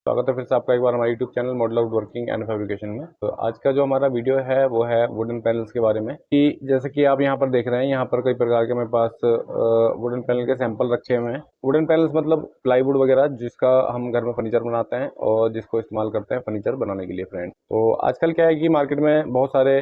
स्वागत है फिर से आपका एक बार हमारे YouTube channel model of working and fabrication में। तो आज का जो हमारा वीडियो है वो है वुडन पैनल्स के बारे में कि जैसे कि आप यहाँ पर देख रहे हैं, यहाँ पर कई प्रकार के मेरे पास वुडन पैनल के सैंपल रखे हुए हैं। वुडन पैनल्स मतलब प्लाईवुड वगैरह जिसका हम घर में फर्नीचर बनाते हैं और जिसको इस्तेमाल करते हैं फर्नीचर बनाने के लिए फ्रेंड। तो आजकल क्या है कि मार्केट में बहुत सारे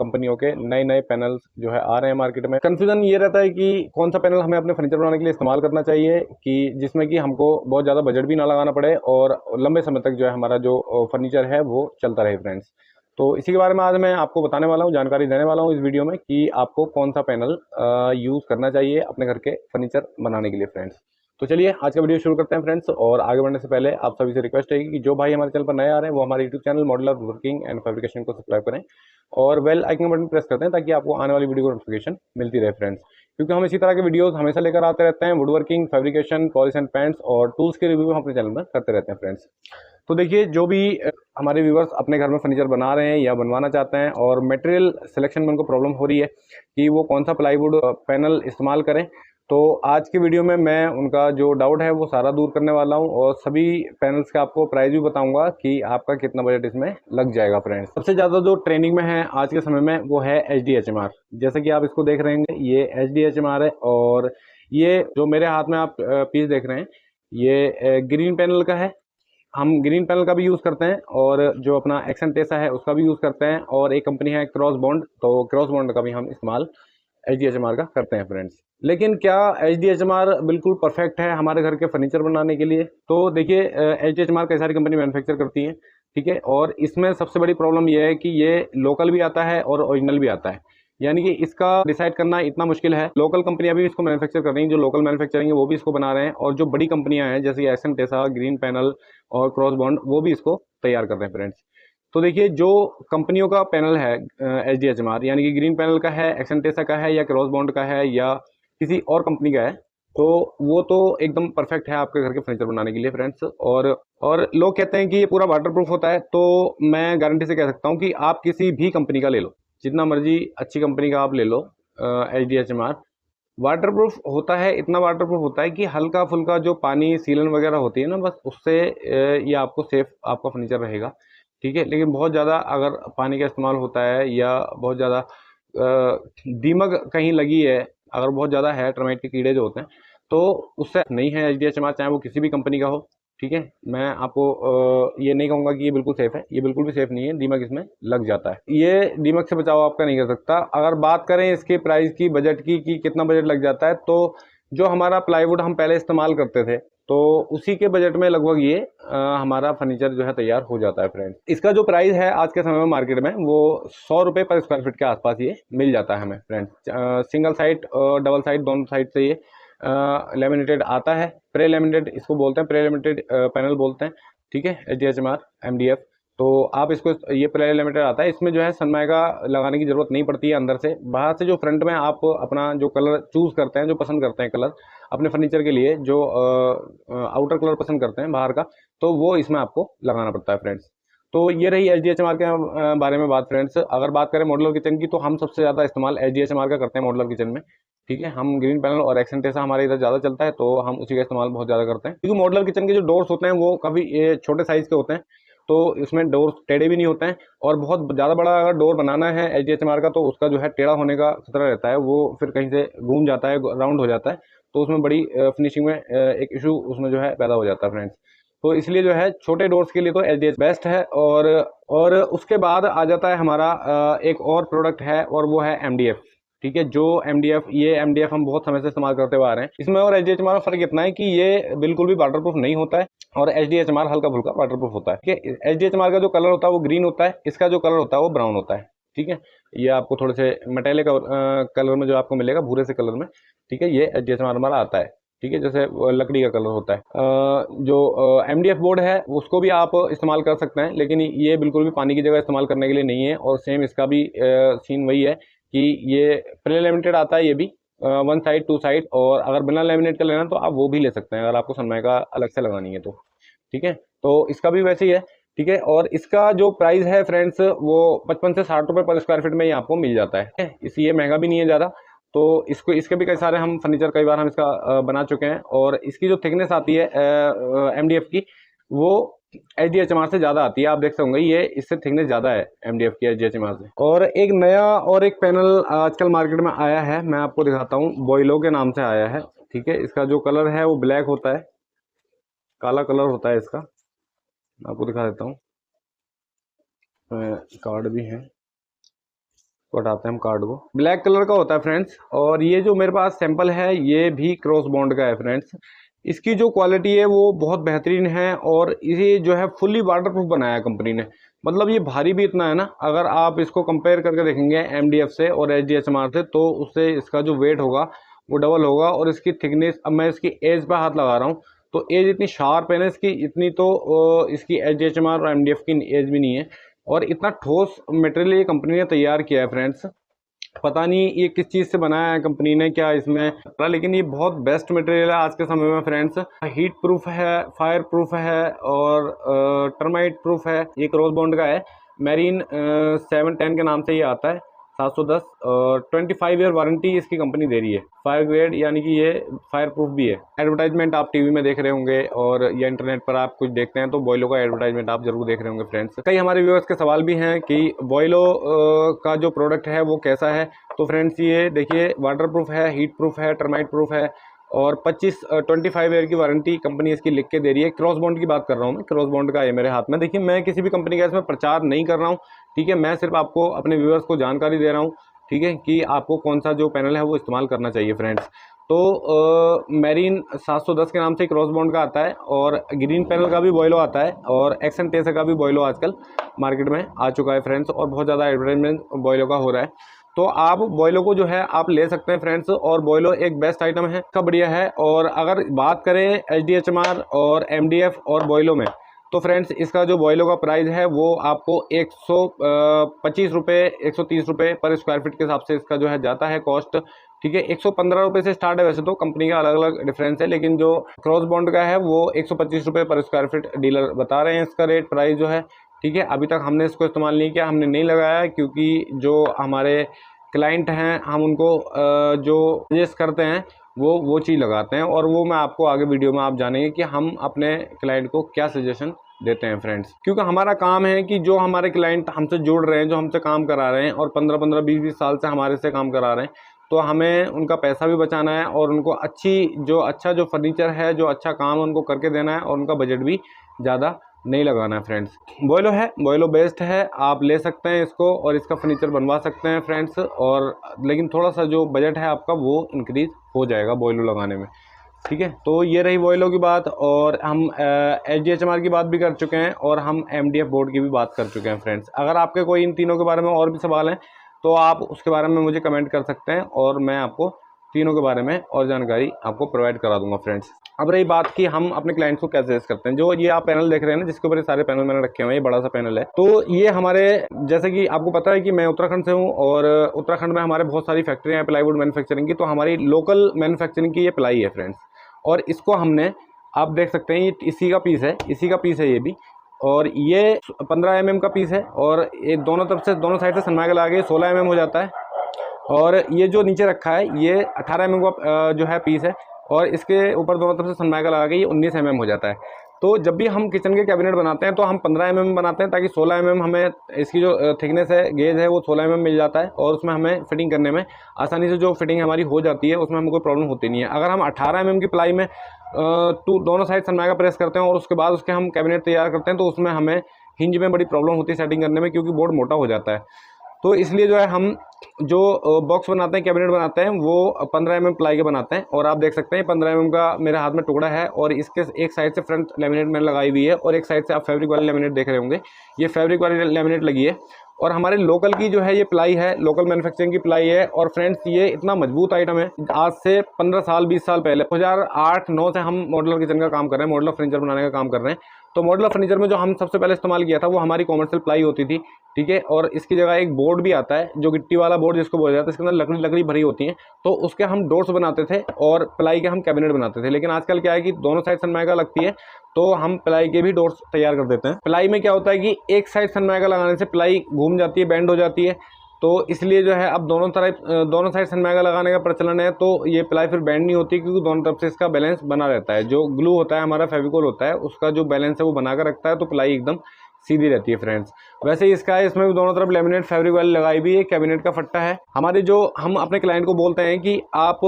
कंपनियों के नए नए पैनल्स जो है आ रहे हैं मार्केट में। कंफ्यूजन ये रहता है कि कौन सा पैनल हमें अपने फर्नीचर बनाने के लिए इस्तेमाल करना चाहिए कि जिसमें कि हमको बहुत ज़्यादा बजट भी ना लगाना पड़े और लंबे समय तक जो है हमारा जो फर्नीचर है वो चलता रहे फ्रेंड्स। तो इसी के बारे में आज मैं आपको बताने वाला हूँ, जानकारी देने वाला हूँ इस वीडियो में कि आपको कौन सा पैनल यूज़ करना चाहिए अपने घर के फर्नीचर बनाने के लिए फ्रेंड्स। तो चलिए आज का वीडियो शुरू करते हैं फ्रेंड्स। और आगे बढ़ने से पहले आप सभी से रिक्वेस्ट है कि जो भाई हमारे चैनल पर नए आ रहे हैं वो हमारे YouTube channel modular working and fabrication को सब्सक्राइब करें और बेल आइकन बटन प्रेस करते हैं ताकि आपको आने वाली वीडियो को नोटिफिकेशन मिलती रहे फ्रेंड्स। क्योंकि हम इसी तरह के वीडियोस हमेशा लेकर आते रहते हैं, would working, fabrication, polish and paints और टूल्स के रिव्यू हम अपने चैनल में करते रहते हैं फ्रेंड्स। तो देखिए, जो भी हमारे व्यूवर्स अपने घर में फर्नीचर बना रहे हैं या बनवाना चाहते हैं और मटेरियल सिलेक्शन में उनको प्रॉब्लम हो रही है कि वो कौन सा प्लाईवुड पैनल इस्तेमाल करें, तो आज की वीडियो में मैं उनका जो डाउट है वो सारा दूर करने वाला हूं और सभी पैनल्स का आपको प्राइस भी बताऊंगा कि आपका कितना बजट इसमें लग जाएगा फ्रेंड्स। सबसे ज़्यादा जो ट्रेंडिंग में है आज के समय में वो है HDHMR। जैसे कि आप इसको देख रहे हैं, ये HDHMR है और ये जो मेरे हाथ में आप पीस देख रहे हैं ये ग्रीन पैनल का है। हम ग्रीन पैनल का भी यूज़ करते हैं और जो अपना एक्शन टेसा है उसका भी यूज़ करते हैं और एक कंपनी है क्रॉस बॉन्ड, तो क्रॉस बॉन्ड का भी हम इस्तेमाल HDHMR का करते हैं फ्रेंड्स। लेकिन क्या HDHMR बिल्कुल परफेक्ट है हमारे घर के फर्नीचर बनाने के लिए? तो देखिए, HDHMR कई सारी कंपनी मैन्युफैक्चर करती है, ठीक है, और इसमें सबसे बड़ी प्रॉब्लम यह है कि ये लोकल भी आता है और ओरिजिनल भी आता है, यानी कि इसका डिसाइड करना इतना मुश्किल है। लोकल कंपनियां भी इसको मैन्युफैक्चर कर रही हैं, जो लोकल मैन्युफैक्चरिंग है वो भी इसको बना रहे हैं और जो बड़ी कंपनियां हैं जैसे एक्शन टेसा, ग्रीन पैनल और क्रॉस बॉन्ड वो भी इसको तैयार कर रहे हैं फ्रेंड्स। तो देखिए, जो कंपनियों का पैनल है HDHMR, यानी कि ग्रीन पैनल का है, एक्शन टेसा का है या क्रॉस बॉन्ड का है या किसी और कंपनी का है, तो वो तो एकदम परफेक्ट है आपके घर के फर्नीचर बनाने के लिए फ्रेंड्स। और लोग कहते हैं कि ये पूरा वाटरप्रूफ होता है, तो मैं गारंटी से कह सकता हूँ कि आप किसी भी कंपनी का ले लो, जितना मर्जी अच्छी कंपनी का आप ले लो, HDHMR वाटरप्रूफ होता है। इतना वाटरप्रूफ होता है कि हल्का फुल्का जो पानी सीलन वगैरह होती है ना, बस उससे ये आपको सेफ आपका फर्नीचर रहेगा, ठीक है। लेकिन बहुत ज़्यादा अगर पानी का इस्तेमाल होता है या बहुत ज़्यादा दीमक कहीं लगी है, अगर बहुत ज़्यादा है, टर्माइट के कीड़े जो होते हैं, तो उससे नहीं है HDHMR, चाहे वो किसी भी कंपनी का हो, ठीक है। मैं आपको ये नहीं कहूँगा कि ये बिल्कुल सेफ़ है, ये बिल्कुल भी सेफ़ नहीं है, दीमक इसमें लग जाता है। ये दीमक से बचाव आपका नहीं कर सकता। अगर बात करें इसके प्राइस की, बजट की कि कितना बजट लग जाता है, तो जो हमारा प्लाईवुड हम पहले इस्तेमाल करते थे तो उसी के बजट में लगभग ये हमारा फर्नीचर जो है तैयार हो जाता है फ्रेंड्स। इसका जो प्राइस है आज के समय में मार्केट में वो 100 रुपये पर स्क्वायर फीट के आसपास ये मिल जाता है हमें फ्रेंड्स। सिंगल साइड और डबल साइड दोनों साइड से ये लेमिनेटेड आता है। प्रे लेमिनेटेड इसको बोलते हैं, प्रे लेमिनेटेड पैनल बोलते हैं, ठीक है, HDHMR MDF। तो आप इसको, ये प्रे लेमिनेटेड आता है, इसमें जो है सनमाइका लगाने की ज़रूरत नहीं पड़ती है अंदर से। बाहर से जो फ्रंट में आप अपना जो कलर चूज़ करते हैं, जो पसंद करते हैं कलर अपने फर्नीचर के लिए, जो आउटर कलर पसंद करते हैं बाहर का, तो वो इसमें आपको लगाना पड़ता है फ्रेंड्स। तो ये रही HDHMR के बारे में बात फ्रेंड्स। अगर बात करें मॉडुलर किचन की, तो हम सबसे ज़्यादा इस्तेमाल HDHMR का करते हैं मॉडुलर किचन में, ठीक है। हम ग्रीन पैनल और एक्शन टेसा हमारे इधर ज़्यादा चलता है, तो हम उसी का इस्तेमाल बहुत ज़्यादा करते हैं, क्योंकि मॉडुलर किचन के जो डोर्स होते हैं वो काफ़ी छोटे साइज़ के होते हैं, तो इसमें डोर टेढ़े भी नहीं होते हैं। और बहुत ज़्यादा बड़ा अगर डोर बनाना है HDHMR का, तो उसका जो है टेढ़ा होने का खतरा रहता है, वो फिर कहीं से घूम जाता है, राउंड हो जाता है, तो उसमें बड़ी फिनिशिंग में एक इशू उसमें जो है पैदा हो जाता है फ्रेंड्स। तो इसलिए जो है छोटे डोर्स के लिए तो HDH बेस्ट है। और उसके बाद आ जाता है हमारा एक और प्रोडक्ट है और वो है MDF, ठीक है। जो MDF, ये MDF हम बहुत समय से इस्तेमाल करते हुए आ रहे हैं। इसमें और HDHMR में फ़र्क इतना है कि ये बिल्कुल भी वाटरप्रूफ नहीं होता है और HDHMR हल्का फुल्का वाटरप्रूफ होता है, ठीक है। HDHMR का जो कलर होता है वो ग्रीन होता है, इसका जो कलर होता है वो ब्राउन होता है, ठीक है। ये आपको थोड़े से मेटेलिक कलर में जो आपको मिलेगा, भूरे से कलर में, ठीक है, ये HDHMR हमारा आता है, ठीक है, जैसे लकड़ी का कलर होता है। जो MDF बोर्ड है उसको भी आप इस्तेमाल कर सकते हैं, लेकिन ये बिल्कुल भी पानी की जगह इस्तेमाल करने के लिए नहीं है। और सेम इसका भी सीन वही है कि ये प्री लेमिनेटेड आता है, ये भी 1 साइड 2 साइड, और अगर बिना लेमिनेट का लेना तो आप वो भी ले सकते हैं अगर आपको सनमाइका अलग से लगानी है तो, ठीक है। तो इसका भी वैसे ही है, ठीक है। और इसका जो प्राइस है फ्रेंड्स वो 55 से 60 रुपये पर स्क्वायर फीट में ही आपको मिल जाता है। इसलिए महंगा भी नहीं है ज़्यादा। तो इसको, इसके भी कई सारे हम फर्नीचर कई बार हम इसका बना चुके हैं। और इसकी जो थिकनेस आती है MDF की, वो HDHMR से ज़्यादा आती है। आप देख सकते होंगे ये इससे थिकनेस ज़्यादा है MDF की HDHMR से। और एक नया और एक पैनल आजकल मार्केट में आया है, मैं आपको दिखाता हूँ, बॉयलो के नाम से आया है। ठीक है, इसका जो कलर है वो ब्लैक होता है, काला कलर होता है इसका। आपको दिखा देता हूँ, कार्ड भी है, हटाते हैं हम कार्ड को। ब्लैक कलर का होता है फ्रेंड्स। और ये जो मेरे पास सैंपल है ये भी क्रॉस बॉन्ड का है फ्रेंड्स। इसकी जो क्वालिटी है वो बहुत बेहतरीन है और इसे जो है फुल्ली वाटरप्रूफ बनाया है कंपनी ने। मतलब ये भारी भी इतना है ना, अगर आप इसको कंपेयर करके देखेंगे MDF से और HDHMR से, तो उससे इसका जो वेट होगा वो डबल होगा। और इसकी थिकनेस, अब मैं इसकी एज पे हाथ लगा रहा हूँ तो एज इतनी शार्प है ना इसकी, इतनी तो इसकी HDHMR और MDF की एज भी नहीं है। और इतना ठोस मटेरियल ये कंपनी ने तैयार किया है फ्रेंड्स। पता नहीं ये किस चीज़ से बनाया है कंपनी ने, क्या इसमें, लेकिन ये बहुत बेस्ट मटेरियल है आज के समय में फ्रेंड्स। हीट प्रूफ है, फायर प्रूफ है और टर्माइट प्रूफ है। ये क्रॉस बॉन्ड का है, मैरीन 710 के नाम से ये आता है, 710। और 25 ईयर वारंटी इसकी कंपनी दे रही है। फायर ग्रेड यानी कि ये फायर प्रूफ भी है। एडवर्टाइजमेंट आप टीवी में देख रहे होंगे और या इंटरनेट पर आप कुछ देखते हैं तो बॉयलो का एडवर्टाइजमेंट आप जरूर देख रहे होंगे फ्रेंड्स। कई हमारे व्यूअर्स के सवाल भी हैं कि बॉयलो का जो प्रोडक्ट है वो कैसा है। तो फ्रेंड्स ये देखिए, वाटर प्रूफ है, हीट प्रूफ है, टर्माइट प्रूफ है और 25 ईयर की वारंटी कंपनी इसकी लिख के दे रही है। क्रॉस बॉन्ड की बात कर रहा हूँ मैं, क्रॉस बॉन्ड का है मेरे हाथ में। देखिए, मैं किसी भी कंपनी का इसमें प्रचार नहीं कर रहा हूँ, ठीक है, मैं सिर्फ आपको अपने व्यूअर्स को जानकारी दे रहा हूँ, ठीक है, कि आपको कौन सा जो पैनल है वो इस्तेमाल करना चाहिए फ्रेंड्स। तो मैरीन 710 के नाम से क्रॉस बॉन्ड का आता है और ग्रीन पैनल का भी बॉयलो आता है और एक्सन टेसा का भी बॉयलो आजकल मार्केट में आ चुका है फ्रेंड्स। और बहुत ज़्यादा एडवर्टाइजमेंट बॉयलो का हो रहा है। तो आप बॉयलो को जो है आप ले सकते हैं फ्रेंड्स। और बॉयलो एक बेस्ट आइटम है, इसका बढ़िया है। और अगर बात करें HDHMR और MDF और बॉयलो में, तो फ्रेंड्स इसका जो बॉयलो का प्राइस है वो आपको 125 रुपये, 130 रुपये पर स्क्वायर फीट के हिसाब से इसका जो है जाता है कॉस्ट, ठीक है। 115 रुपये से स्टार्ट है, वैसे तो कंपनी का अलग अलग डिफरेंस है, लेकिन जो क्रॉस बॉन्ड का है वो 125 रुपये पर स्क्वायर फीट डीलर बता रहे हैं इसका रेट, प्राइस जो है, ठीक है। अभी तक हमने इसको इस्तेमाल नहीं किया, हमने नहीं लगाया, क्योंकि जो हमारे क्लाइंट हैं हम उनको जो सजेस्ट करते हैं वो चीज़ लगाते हैं। और वो मैं आपको आगे वीडियो में आप जानेंगे कि हम अपने क्लाइंट को क्या सजेशन देते हैं फ्रेंड्स। क्योंकि हमारा काम है कि जो हमारे क्लाइंट हमसे जुड़ रहे हैं, जो हमसे काम करा रहे हैं और 15-15, 20-20 साल से हमारे से काम करा रहे हैं, तो हमें उनका पैसा भी बचाना है और उनको अच्छा जो फर्नीचर है, जो अच्छा काम है उनको करके देना है और उनका बजट भी ज़्यादा नहीं लगाना है फ्रेंड्स। बॉयलो है, बॉयलो बेस्ट है, आप ले सकते हैं इसको और इसका फर्नीचर बनवा सकते हैं फ्रेंड्स। और लेकिन थोड़ा सा जो बजट है आपका वो इंक्रीज़ हो जाएगा बॉयलो लगाने में, ठीक है। तो ये रही बॉयलो की बात। और हम HDHMR की बात भी कर चुके हैं और हम MDF बोर्ड की भी बात कर चुके हैं फ्रेंड्स। अगर आपके कोई इन तीनों के बारे में और भी सवाल हैं तो आप उसके बारे में मुझे कमेंट कर सकते हैं और मैं आपको तीनों के बारे में और जानकारी आपको प्रोवाइड करा दूंगा फ्रेंड्स। अब रही बात कि हम अपने क्लाइंट्स को कैसे सजेस्ट करते हैं। जो ये आप पैनल देख रहे हैं ना, जिसके ऊपर ये सारे पैनल मैंने रखे हुए हैं, ये बड़ा सा पैनल है। तो ये हमारे, जैसे कि आपको पता है कि मैं उत्तराखंड से हूँ और उत्तराखंड में हमारे बहुत सारी फैक्ट्रियाँ हैं प्लाईवुड मैन्युफैक्चरिंग की। तो हमारी लोकल मैन्युफैक्चरिंग की ये प्लाई है फ्रेंड्स। और इसको हमने, आप देख सकते हैं, ये इसी का पीस है, इसी का पीस है ये भी। और ये 15 mm का पीस है और ये दोनों तरफ से, दोनों साइड से सनमाइका लगा के 16 mm हो जाता है। और ये जो नीचे रखा है ये 18 mm का जो है पीस है और इसके ऊपर दोनों तरफ से सनमाइका लगा के ये 19 mm हो जाता है। तो जब भी हम किचन के कैबिनेट बनाते हैं तो हम 15 mm बनाते हैं, ताकि 16 mm हमें इसकी जो थिकनेस है, गेज है, वो 16 mm मिल जाता है और उसमें हमें फिटिंग करने में आसानी से जो फिटिंग हमारी हो जाती है, उसमें हमें कोई प्रॉब्लम होती नहीं है। अगर हम 18 mm की प्लाई में दोनों साइड सनमाइका प्रेस करते हैं और उसके बाद उसके हम कैबिनेट तैयार करते हैं, तो उसमें हमें हिंज में बड़ी प्रॉब्लम होती है सेटिंग करने में, क्योंकि बोर्ड मोटा हो जाता है। तो इसलिए जो है हम जो बॉक्स बनाते हैं, कैबिनेट बनाते हैं, वो 15 mm प्लाई के बनाते हैं। और आप देख सकते हैं 15 mm का मेरे हाथ में टुकड़ा है और इसके एक साइड से फ्रंट लेमिनेट मैंने लगाई हुई है और एक साइड से आप फैब्रिक वाली लेमिनेट देख रहे होंगे, ये फैब्रिक वाली लेमिनेट लगी है। और हमारे लोकल की जो है ये प्लाई है, लोकल मैन्युफैक्चरिंग की प्लाई है। और फ्रेंड्स ये इतना मजबूत आइटम है, आज से 15 साल 20 साल पहले 2008-9 से हम मॉडुलर किचन का काम कर रहे हैं, मॉडुलर फर्नीचर बनाने का काम कर रहे हैं। तो मॉडुलर फर्नीचर में जो हम सबसे पहले इस्तेमाल किया था वो हमारी कॉमर्शियल प्लाई होती थी, ठीक है। और इसकी जगह एक बोर्ड भी आता है, जो गिट्टी वाला बोर्ड जिसको बोला जाता है, इसके अंदर लकड़ी भरी होती है, तो उसके हम डोर्स बनाते थे और प्लाई के हम कैबिनेट बनाते थे। लेकिन आजकल क्या है कि दोनों साइड सनमाइका लगती है, तो हम प्लाई के भी डोर्स तैयार कर देते हैं। प्लाई में क्या होता है कि एक साइड सनमाइका लगाने से प्लाई घूम जाती है, बेंड हो जाती है, तो इसलिए जो है अब दोनों साइड सनमाइका लगाने का प्रचलन है, तो ये प्लाई फिर बैंड नहीं होती, क्योंकि दोनों तरफ से इसका बैलेंस बना रहता है। जो ग्लू होता है हमारा, फेविकोल होता है, उसका जो बैलेंस है वो बना कर रखता है, तो प्लाई एकदम सीधी रहती है फ्रेंड्स। वैसे ही इसका है, इसमें भी दोनों तरफ लेमिनेट फैब्रिक वाली लगाई हुई है, कैबिनेट का फट्टा है। हमारे जो हम अपने क्लाइंट को बोलते हैं कि आप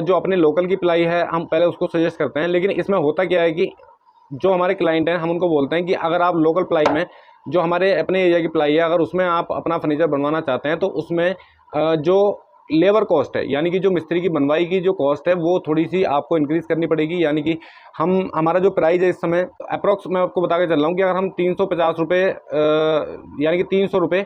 जो अपने लोकल की प्लाई है हम पहले उसको सजेस्ट करते हैं, लेकिन इसमें होता क्या है कि जो हमारे क्लाइंट हैं हम उनको बोलते हैं कि अगर आप लोकल प्लाई में, जो हमारे अपने एरिया की प्लाई है, अगर उसमें आप अपना फर्नीचर बनवाना चाहते हैं तो उसमें जो लेबर कॉस्ट है, यानी कि जो मिस्त्री की बनवाई की जो कॉस्ट है वो थोड़ी सी आपको इंक्रीज़ करनी पड़ेगी। यानी कि हमारा जो प्राइस है इस समय अप्रॉक्स मैं आपको बता के चल रहा हूँ कि अगर हम 350 रुपये यानी कि 300 रुपये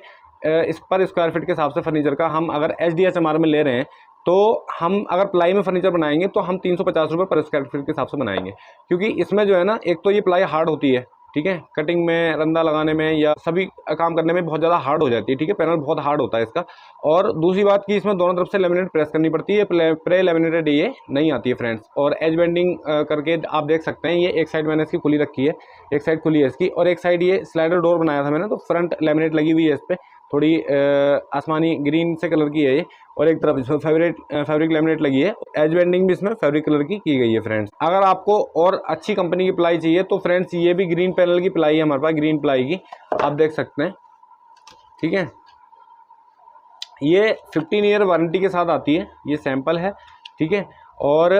इस पर स्क्वायर फीट के हिसाब से फर्नीचर का हम अगर SDHMR में ले रहे हैं, तो हम अगर प्लाई में फर्नीचर बनाएंगे तो हम 350 रुपये पर स्क्वायर फीट के हिसाब से बनाएंगे। क्योंकि इसमें जो है ना, एक तो ये प्लाई हार्ड होती है, ठीक है, कटिंग में, रंदा लगाने में या सभी काम करने में बहुत ज़्यादा हार्ड हो जाती है, ठीक है, पैनल बहुत हार्ड होता है इसका। और दूसरी बात कि इसमें दोनों तरफ से लेमिनेट प्रेस करनी पड़ती है, प्रे लेमिनेटेड ये नहीं आती है फ्रेंड्स। और एज बेंडिंग करके आप देख सकते हैं, ये एक साइड मैंने इसकी खुली रखी है, एक साइड खुली है इसकी, और एक साइड ये स्लाइडर डोर बनाया था मैंने, तो फ्रंट लेमिनेट लगी हुई है इस पर, थोड़ी आसमानी ग्रीन से कलर की है ये, और एक तरफ इसमें फैब्रिक लेमिनेट लगी है। एज बेंडिंग भी इसमें फैब्रिक कलर की गई है फ्रेंड्स। अगर आपको और अच्छी कंपनी की प्लाई चाहिए तो फ्रेंड्स ये भी ग्रीन पैनल की प्लाई है हमारे पास, ग्रीन प्लाई की, आप देख सकते हैं, ठीक है। ये 15 ईयर वारंटी के साथ आती है, ये सैंपल है, ठीक है, और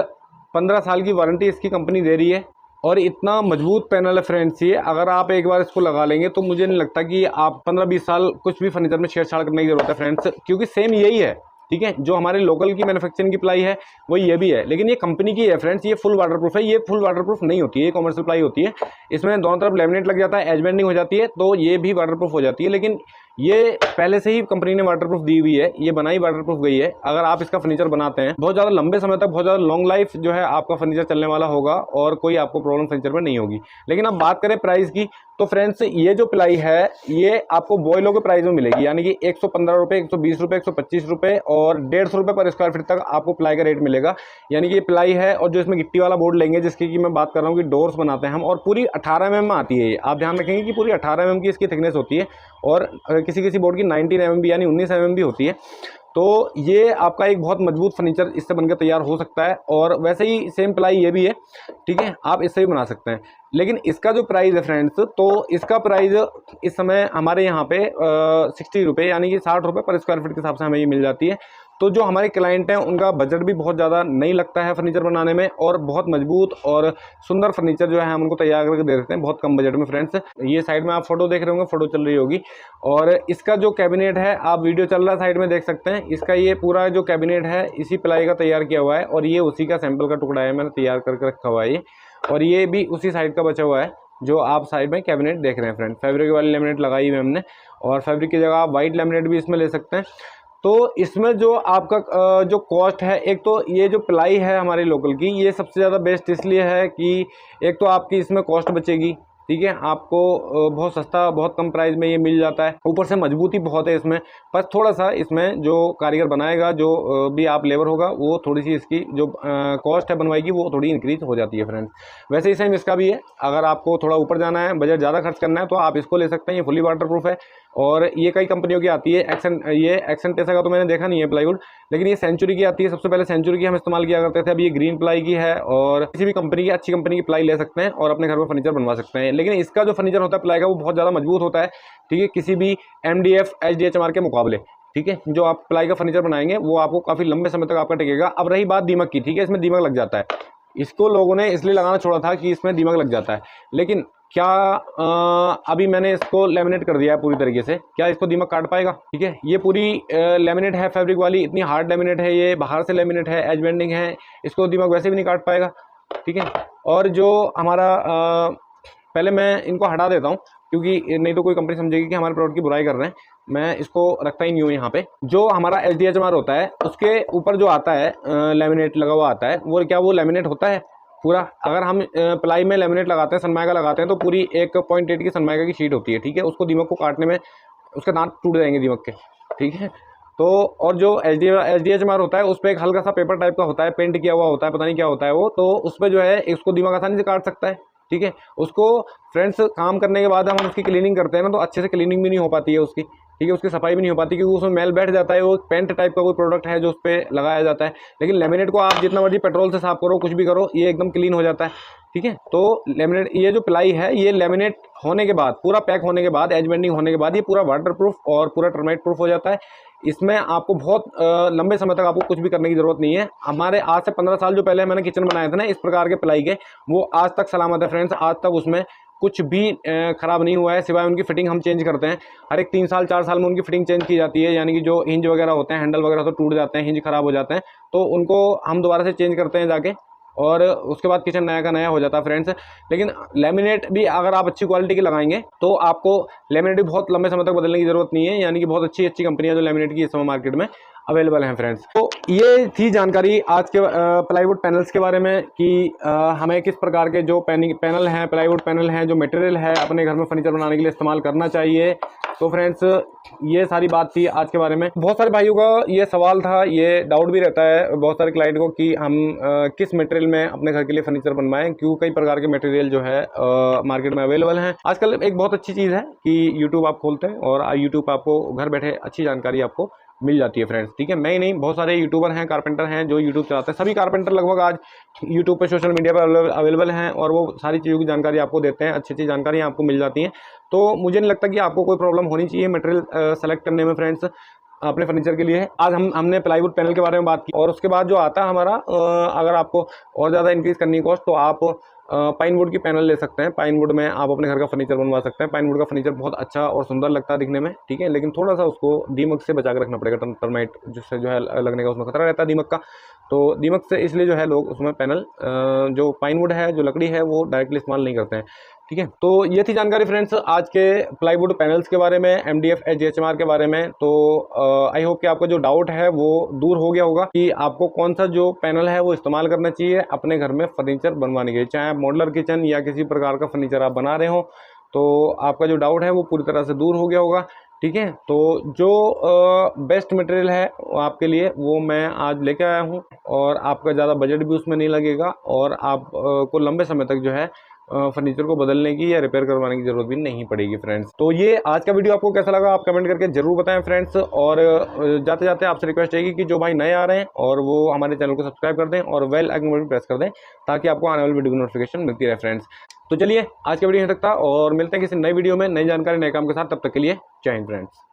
15 साल की वारंटी इसकी कंपनी दे रही है। और इतना मजबूत पैनल है फ्रेंड्स ये, अगर आप एक बार इसको लगा लेंगे तो मुझे नहीं लगता कि आप 15-20 साल कुछ भी फर्नीचर में छेड़छाड़ करने की जरूरत है फ्रेंड्स, क्योंकि सेम यही है, ठीक है। जो हमारे लोकल की मैन्युफैक्चरिंग की प्लाई है वो ये भी है, लेकिन ये कंपनी की है फ्रेंड्स, ये फुल वाटरप्रूफ है। ये फुल वाटरप्रूफ नहीं होती है, ये कॉमर्शियल प्लाई होती है, इसमें दोनों तरफ लेमिनेट लग जाता है, एज बेंडिंग हो जाती है, तो ये भी वाटरप्रूफ हो जाती है। लेकिन ये पहले से ही कंपनी ने वाटरप्रूफ दी हुई है, ये बनाई वाटरप्रूफ गई है। अगर आप इसका फर्नीचर बनाते हैं बहुत ज़्यादा लंबे समय तक, बहुत ज़्यादा लॉन्ग लाइफ जो है आपका फर्नीचर चलने वाला होगा, और कोई आपको प्रॉब्लम फर्नीचर में नहीं होगी। लेकिन अब बात करें प्राइस की, तो फ्रेंड्स ये जो प्लाई है ये आपको बॉयलों के प्राइस में मिलेगी, यानी कि 115 रुपये, 120 रुपये, 125 रुपये और 150 रुपये पर स्क्वायर फीट तक आपको प्लाई का रेट मिलेगा। यानी कि ये प्लाई है, और जो इसमें गिट्टी वाला बोर्ड लेंगे, जिसकी कि मैं बात कर रहा हूँ कि डोर्स बनाते हैं हम, और पूरी 18 mm में आती है ये, आप ध्यान रखेंगे कि पूरी 18 mm की इसकी थिकनेस होती है, और किसी किसी बोर्ड की 19 mm भी यानी 19 mm भी होती है। तो ये आपका एक बहुत मजबूत फर्नीचर इससे बनकर तैयार हो सकता है। और वैसे ही सेम प्लाई ये भी है, ठीक है, आप इससे भी बना सकते हैं। लेकिन इसका जो प्राइस है फ्रेंड्स, तो इसका प्राइस इस समय हमारे यहाँ पे 60 रुपये यानी कि 60 रुपये पर स्क्वायर फीट के हिसाब से हमें ये मिल जाती है। तो जो हमारे क्लाइंट हैं उनका बजट भी बहुत ज़्यादा नहीं लगता है फर्नीचर बनाने में, और बहुत मजबूत और सुंदर फर्नीचर जो है हम उनको तैयार करके दे देते हैं बहुत कम बजट में फ्रेंड्स। ये साइड में आप फोटो देख रहे होंगे, फोटो चल रही होगी, और इसका जो कैबिनेट है, आप वीडियो चल रहा है साइड में देख सकते हैं, इसका ये पूरा जो कैबिनेट है इसी प्लाई का तैयार किया हुआ है, और ये उसी का सैंपल का टुकड़ा है, मैंने तैयार करके रखा हुआ है ये। और ये भी उसी साइड का बचा हुआ है जो आप साइड में कैबिनेट देख रहे हैं फ्रेंड। फैब्रिक वाली लेमिनेट लगाई हुई है हमने, और फैब्रिक की जगह आप वाइट लेमिनेट भी इसमें ले सकते हैं। तो इसमें जो आपका जो कॉस्ट है, एक तो ये जो प्लाई है हमारी लोकल की, ये सबसे ज़्यादा बेस्ट इसलिए है कि एक तो आपकी इसमें कॉस्ट बचेगी, ठीक है, आपको बहुत सस्ता, बहुत कम प्राइस में ये मिल जाता है। ऊपर से मजबूती बहुत है इसमें, बस थोड़ा सा इसमें जो कारीगर बनाएगा, जो भी आप लेबर होगा, वो थोड़ी सी इसकी जो कॉस्ट है बनवाई की वो थोड़ी इंक्रीज हो जाती है फ्रेंड्स। वैसे ही सेम इसका भी है, अगर आपको थोड़ा ऊपर जाना है, बजट ज़्यादा खर्च करना है, तो आप इसको ले सकते हैं। ये फुली वाटरप्रूफ है, और ये कई कंपनियों की आती है। एक्सेंट ऐसा का तो मैंने देखा नहीं है प्लाईवुड, लेकिन ये सेंचुरी की आती है। सबसे पहले सेंचुरी की हम इस्तेमाल किया करते थे, अभी ये ग्रीन प्लाई की है। और किसी भी कंपनी की, अच्छी कंपनी की प्लाई ले सकते हैं और अपने घर में फर्नीचर बनवा सकते हैं। लेकिन इसका जो फर्नीचर होता है प्लाई का, वो बहुत ज़्यादा मजबूत होता है, ठीक है, किसी भी MDF SDHMR के मुकाबले, ठीक है। जो आप प्लाई का फर्नीचर बनाएंगे वो आपको काफ़ी लंबे समय तक आपका टिकेगा। अब रही बात दीमक की, ठीक है, इसमें दीमक लग जाता है, इसको लोगों ने इसलिए लगाना छोड़ा था कि इसमें दीमक लग जाता है। लेकिन क्या अभी मैंने इसको लेमिनेट कर दिया है पूरी तरीके से, क्या इसको दीमक काट पाएगा? ठीक है, ये पूरी लेमिनेट है, फैब्रिक वाली, इतनी हार्ड लेमिनेट है, ये बाहर से लेमिनेट है, एज बेंडिंग है, इसको दीमक वैसे भी नहीं काट पाएगा, ठीक है। और जो हमारा पहले मैं इनको हटा देता हूँ, क्योंकि नहीं तो कोई कंपनी समझेगी कि हमारे प्रोडक्ट की बुराई कर रहे हैं। मैं इसको रखता ही नहीं हूँ यहाँ पे। जो हमारा SDHMR होता है उसके ऊपर जो आता है लेमिनेट लगा हुआ आता है, वो क्या वो लेमिनेट होता है पूरा? अगर हम प्लाई में लेमिनेट लगाते हैं, सनमाइका लगाते हैं, तो पूरी 1.8 की सनमाइका की शीट होती है, ठीक है। उसको दीमक को काटने में उसके दांत टूट जाएंगे दीमक के, ठीक है। तो और जो SDHMR होता है उस पर एक हल्का सा पेपर टाइप का होता है, पेंट किया हुआ होता है, पता नहीं क्या होता है वो, तो उस पर जो है उसको दीमक आसानी से काट सकता है, ठीक है। उसको फ्रेंड्स काम करने के बाद हम उसकी क्लीनिंग करते हैं ना, तो अच्छे से क्लीनिंग भी नहीं हो पाती है उसकी, ठीक है, उसकी सफाई भी नहीं हो पाती क्योंकि उसमें मैल बैठ जाता है। वो पेंट टाइप का कोई प्रोडक्ट है जो उस पर लगाया जाता है। लेकिन लेमिनेट को आप जितना मर्जी पेट्रोल से साफ करो, कुछ भी करो, ये एकदम क्लीन हो जाता है। ठीक है, तो लेमिनेट, ये जो प्लाई है, ये लेमिनेट होने के बाद, पूरा पैक होने के बाद, एज बेंडिंग होने के बाद ये पूरा वाटरप्रूफ और पूरा टर्माइट प्रूफ हो जाता है। इसमें आपको बहुत लंबे समय तक आपको कुछ भी करने की ज़रूरत नहीं है। हमारे आज से 15 साल जो पहले मैंने किचन बनाए थे ना इस प्रकार के प्लाई के, वो आज तक सलामत है फ्रेंड्स। आज तक उसमें कुछ भी ख़राब नहीं हुआ है, सिवाय उनकी फिटिंग हम चेंज करते हैं। हर एक 3 साल 4 साल में उनकी फिटिंग चेंज की जाती है, यानी कि जो हिंज वगैरह होते हैं, हैंडल वगैरह तो टूट जाते हैं, हिंज ख़राब हो जाते हैं, तो उनको हम दोबारा से चेंज करते हैं जाके, और उसके बाद किचन नया का नया हो जाता है फ्रेंड्स। लेकिन लेमिनेट भी अगर आप अच्छी क्वालिटी की लगाएंगे तो आपको लेमिनेट भी बहुत लंबे समय तक बदलने की ज़रूरत नहीं है, यानी कि बहुत अच्छी अच्छी कंपनियां जो लेमिनेट की इस समय मार्केट में अवेलेबल हैं फ्रेंड्स। तो ये थी जानकारी आज के प्लाईवुड पैनल्स के बारे में कि हमें किस प्रकार के जो पैनल हैं, प्लाईवुड पैनल हैं, जो मटेरियल है अपने घर में फर्नीचर बनाने के लिए इस्तेमाल करना चाहिए। तो फ्रेंड्स ये सारी बात थी आज के बारे में। बहुत सारे भाइयों का ये सवाल था, ये डाउट भी रहता है बहुत सारे क्लाइंट को कि हम किस मटेरियल में अपने घर के लिए फर्नीचर बनवाएं, क्यों कई प्रकार के मटेरियल जो है मार्केट में अवेलेबल हैं। आजकल एक बहुत अच्छी चीज़ है कि यूट्यूब आप खोलते हैं और यूट्यूब आपको घर बैठे अच्छी जानकारी आपको मिल जाती है फ्रेंड्स। ठीक है, मैं ही नहीं, बहुत सारे यूट्यूबर हैं, कारपेंटर हैं जो यूट्यूब चलाते हैं। सभी कारपेंटर लगभग आज यूट्यूब पे, सोशल मीडिया पर अवेलेबल हैं और वो सारी चीज़ों की जानकारी आपको देते हैं। अच्छी अच्छी जानकारी आपको मिल जाती हैं। तो मुझे नहीं लगता कि आपको कोई प्रॉब्लम होनी चाहिए मटेरियल सेलेक्ट करने में फ्रेंड्स अपने फर्नीचर के लिए। आज हमने प्लाईवुड पैनल के बारे में बात की, और उसके बाद जो आता है हमारा, अगर आपको और ज़्यादा इंक्रीज़ करनी है कॉस्ट, तो आप पाइन वुड की पैनल ले सकते हैं। पाइन वुड में आप अपने घर का फर्नीचर बनवा सकते हैं। पाइन वुड का फर्नीचर बहुत अच्छा और सुंदर लगता है दिखने में। ठीक है, लेकिन थोड़ा सा उसको दीमक से बचा कर रखना पड़ेगा, टर्माइट जिससे जो है लगने का उसमें खतरा रहता है दीमक का। तो दीमक से इसलिए जो है लोग उसमें पैनल, जो पाइन वुड है, जो लकड़ी है, वो डायरेक्टली इस्तेमाल नहीं करते हैं। ठीक है, तो ये थी जानकारी फ्रेंड्स आज के प्लाईवुड पैनल्स के बारे में, MDF HHMR के बारे में। तो आई होप कि आपका जो डाउट है वो दूर हो गया होगा कि आपको कौन सा जो पैनल है वो इस्तेमाल करना चाहिए अपने घर में फर्नीचर बनवाने के लिए। चाहे आप मॉडलर किचन या किसी प्रकार का फर्नीचर आप बना रहे हो, तो आपका जो डाउट है वो पूरी तरह से दूर हो गया होगा। ठीक है, तो जो बेस्ट मटेरियल है आपके लिए वो मैं आज लेके आया हूँ, और आपका ज़्यादा बजट भी उसमें नहीं लगेगा, और आप को लंबे समय तक जो है फर्नीचर को बदलने की या रिपेयर करवाने की ज़रूरत भी नहीं पड़ेगी फ्रेंड्स। तो ये आज का वीडियो आपको कैसा लगा आप कमेंट करके जरूर बताएं फ्रेंड्स। और जाते जाते आपसे रिक्वेस्ट रहेगी कि जो भाई नए आ रहे हैं और वो हमारे चैनल को सब्सक्राइब कर दें और बेल आइकन भी प्रेस कर दें, ताकि आपको आने वाली वीडियो की नोटिफिकेशन मिलती रहे फ्रेंड्स। तो चलिए आज का वीडियो यहीं तक था, और मिलते हैं किसी नई वीडियो में नई जानकारी नए काम के साथ। तब तक के लिए जय हिंद फ्रेंड्स।